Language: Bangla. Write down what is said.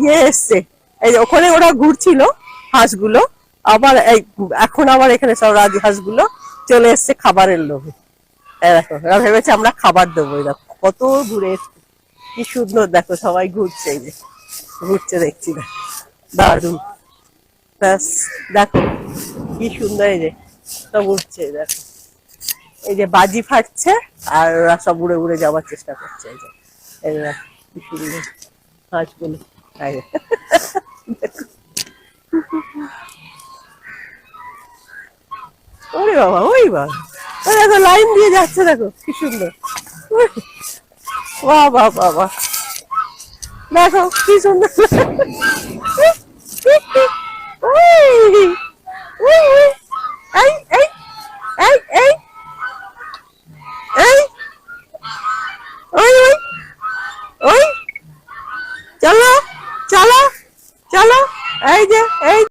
ইয়ে এসছে, এই যে ওখানে ওরা ঘুরছিল হাঁসগুলো, আবার এই এখন আবার এখানে সব রাজহাঁসগুলো চলে এসছে খাবারের লোভে। দেখো ওরা ভেবেছে আমরা খাবার দেবো। দেখো কত দূরে এসছে, কি সুন্দর দেখো সবাই ঘুরছে, এই যে ঘুরছে দেখছি না, দারুন। ব্যাস দেখো কি সুন্দর, এই যে সব উঠছে দেখো, এই যে বাজি ফাটছে আর ওরা সব উড়ে উড়ে যাওয়ার চেষ্টা করছে। এই যে এই দেখো কি সুন্দর হাঁসগুলো। এই যে, ওরে বাবা, ওই বাবা, ওই দেখো লাইন দিয়ে যাচ্ছে, দেখো কি সুন্দর। বাহ বাহ বাহ বাহ, দেখো কি সুন্দর। ওই, ওই, ওই, এই এই এই এই এই, ওই ওই ওই, চলো চলো চলো, এই যে এই